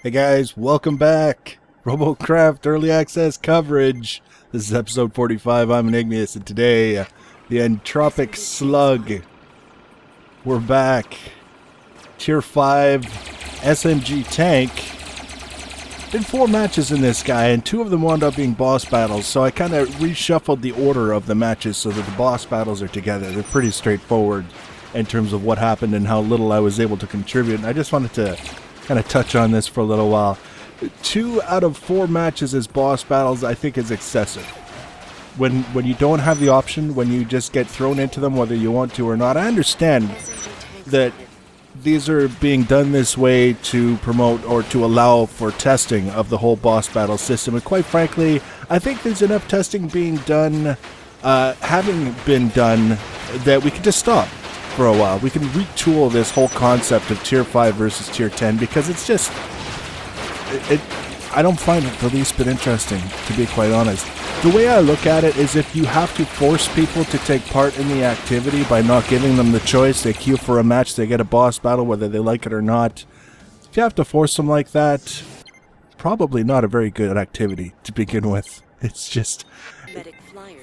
Hey guys, welcome back. Robocraft Early Access coverage. This is episode 45. I'm Igneous, and today, the Entropic Slug. We're back. Tier 5 SMG tank. Did 4 matches in this guy, and 2 of them wound up being boss battles, so I kind of reshuffled the order of the matches so that the boss battles are together. They're pretty straightforward in terms of what happened and how little I was able to contribute, and I just wanted to kind of touch on this for a little while. 2 out of 4 matches as boss battles I think is excessive. When you don't have the option, when you just get thrown into them whether you want to or not. I understand that these are being done this way to promote or to allow for testing of the whole boss battle system, and quite frankly I think there's enough testing being done, having been done, that we can just stop for a while. We can retool this whole concept of tier 5 versus tier 10 because it's just I don't find it the least bit interesting, to be quite honest. The way I look at it is if you have to force people to take part in the activity by not giving them the choice, they queue for a match, they get a boss battle whether they like it or not. If you have to force them like that, probably not a very good activity to begin with. It's just,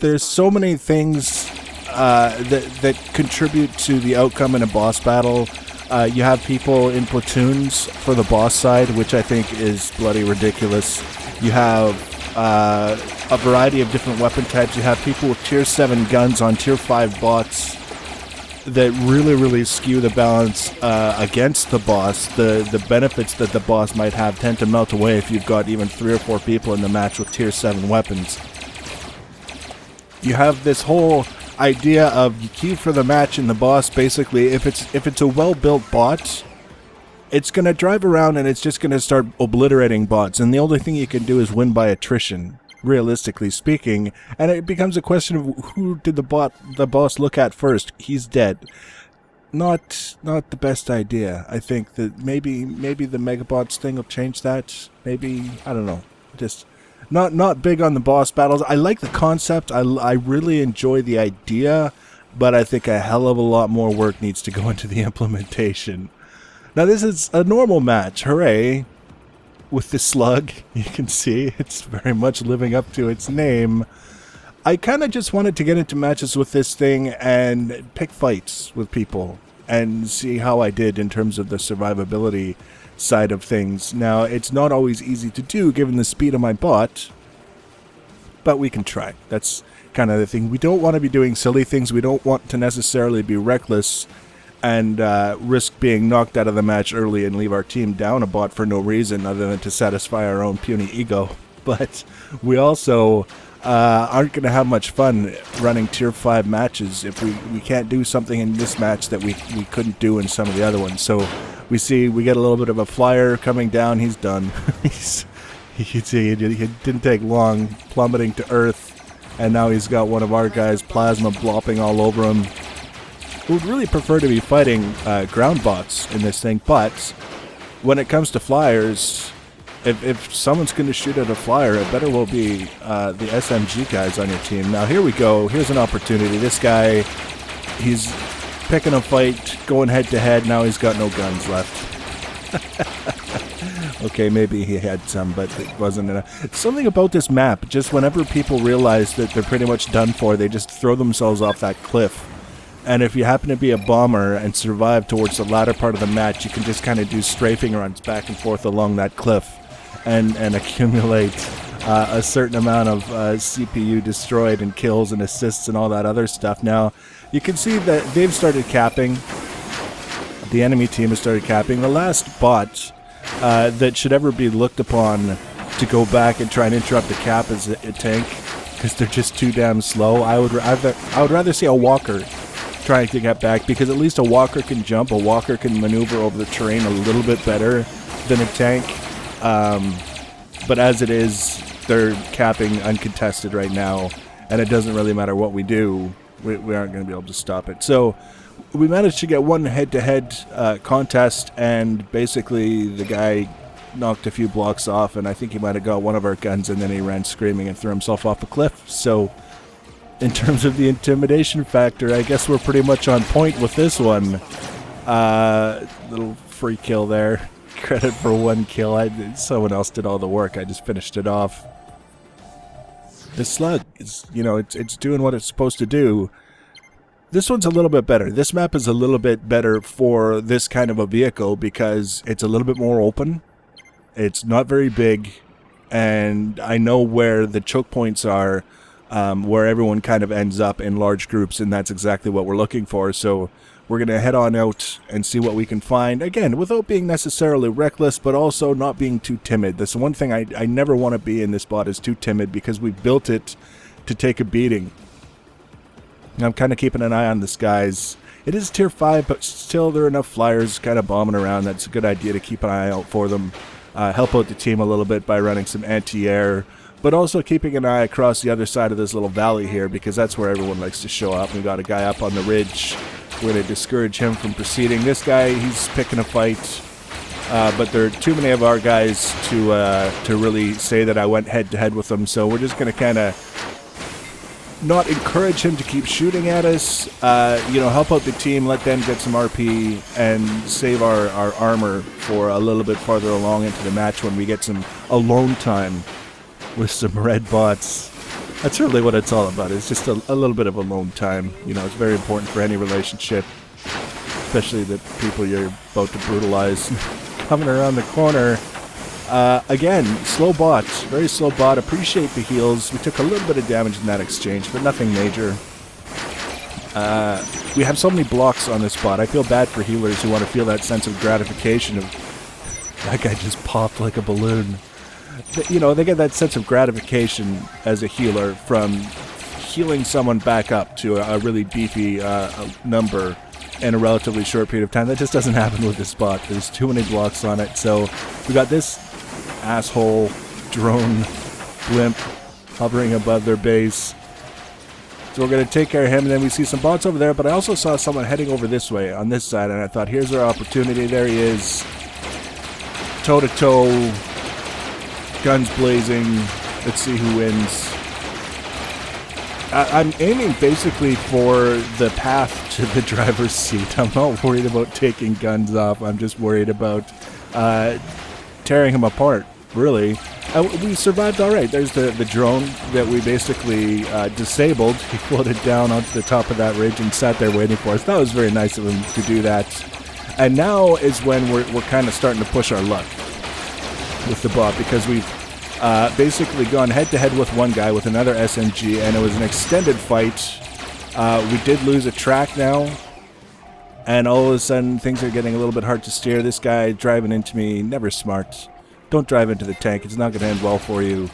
there's so many things that contribute to the outcome in a boss battle. You have people in platoons for the boss side, which I think is bloody ridiculous. You have a variety of different weapon types. You have people with tier 7 guns on tier 5 bots that really skew the balance against the boss. The benefits that the boss might have tend to melt away if you've got even 3 or 4 people in the match with tier 7 weapons. You have this whole idea of you queue for the match, and the boss basically, if it's a well-built bot, it's going to drive around and it's just going to start obliterating bots, and the only thing you can do is win by attrition, realistically speaking. And it becomes a question of who did the boss look at first. He's dead. Not the best idea. I think that maybe the Megabots thing will change that. Maybe, I don't know. Just not big on the boss battles. I like the concept. I really enjoy the idea, but I think a hell of a lot more work needs to go into the implementation. Now this is a normal match. Hooray! With the slug, you can see it's very much living up to its name. I kind of just wanted to get into matches with this thing and pick fights with people and see how I did in terms of the survivability side of things. Now, it's not always easy to do given the speed of my bot, but we can try. That's kind of the thing. We don't want to be doing silly things. We don't want to necessarily be reckless and risk being knocked out of the match early and leave our team down a bot for no reason other than to satisfy our own puny ego. But we also aren't going to have much fun running tier 5 matches if we can't do something in this match that we couldn't do in some of the other ones. So we get a little bit of a flyer coming down. He's done. You can see he didn't take long, plummeting to earth, and now he's got one of our guys' plasma blopping all over him. We would really prefer to be fighting ground bots in this thing, but when it comes to flyers, if someone's going to shoot at a flyer, it better well be the SMG guys on your team. Now here we go. Here's an opportunity. This guy, he's picking a fight, going head to head. Now he's got no guns left. Okay, maybe he had some, but it wasn't enough. Something about this map, just whenever people realize that they're pretty much done for, they just throw themselves off that cliff. And if you happen to be a bomber and survive towards the latter part of the match, you can just kind of do strafing runs back and forth along that cliff and accumulate a certain amount of CPU destroyed and kills and assists and all that other stuff. Now, you can see that they've started capping. The enemy team has started capping. The last bot that should ever be looked upon to go back and try and interrupt the cap is a tank, because they're just too damn slow. I would rather see a walker trying to get back, because at least a walker can jump, a walker can maneuver over the terrain a little bit better than a tank. But as it is, they're capping uncontested right now, and it doesn't really matter what we do, we aren't going to be able to stop it. So we managed to get one head-to-head contest, and basically the guy knocked a few blocks off, and I think he might have got one of our guns, and then he ran screaming and threw himself off a cliff. So in terms of the intimidation factor, I guess we're pretty much on point with this one. Little free kill there. credit for one kill. Someone else did all the work. I just finished it off. The Slug is, you know, it's doing what it's supposed to do. This one's a little bit better. This map is a little bit better for this kind of a vehicle because it's a little bit more open. It's not very big, and I know where the choke points are, where everyone kind of ends up in large groups, and that's exactly what we're looking for. So we're going to head on out and see what we can find. Again, without being necessarily reckless, but also not being too timid. That's the one thing I never want to be in this bot, is too timid, because we built it to take a beating. I'm kind of keeping an eye on the skies. It is tier 5, but still there are enough flyers kind of bombing around. That's a good idea to keep an eye out for them. Help out the team a little bit by running some anti-air, but also keeping an eye across the other side of this little valley here, because that's where everyone likes to show up. We got a guy up on the ridge. We're going to discourage him from proceeding. This guy, he's picking a fight, but there are too many of our guys to really say that I went head-to-head with him, so we're just going to kind of not encourage him to keep shooting at us, you know, help out the team, let them get some RP, and save our armor for a little bit farther along into the match when we get some alone time with some red bots. That's really what it's all about. It's just a little bit of alone time. You know, it's very important for any relationship, especially the people you're about to brutalize. Coming around the corner. Again, slow bot, very slow bot. Appreciate the heals. We took a little bit of damage in that exchange, but nothing major. We have so many blocks on this bot. I feel bad for healers who want to feel that sense of gratification of, that guy just popped like a balloon. You know, they get that sense of gratification as a healer from healing someone back up to a really beefy number in a relatively short period of time. That just doesn't happen with this bot. There's too many blocks on it. So we got this asshole drone blimp hovering above their base. So we're going to take care of him, and then we see some bots over there, but I also saw someone heading over this way on this side, and I thought, here's our opportunity. There he is. Toe-to-toe. Guns blazing. Let's see who wins. I'm aiming basically for the path to the driver's seat. I'm not worried about taking guns off. I'm just worried about tearing him apart, really. We survived all right. There's the drone that we basically disabled. He floated down onto the top of that ridge and sat there waiting for us. That was very nice of him to do that. And now is when we're kind of starting to push our luck with the bot, because we've basically gone head-to-head with one guy with another SMG, and it was an extended fight. We did lose a track now, and all of a sudden things are getting a little bit hard to steer. This guy driving into me, never smart. Don't drive into the tank. It's not going to end well for you.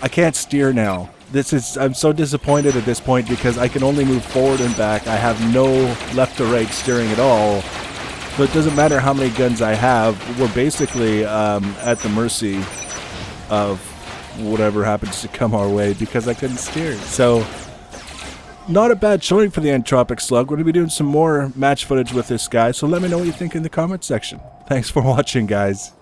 I can't steer now. I'm so disappointed at this point because I can only move forward and back. I have no left to right steering at all. But it doesn't matter how many guns I have. We're basically at the mercy of whatever happens to come our way because I couldn't steer. So, not a bad showing for the Entropic Slug. We're going to be doing some more match footage with this guy, so let me know what you think in the comment section. Thanks for watching, guys.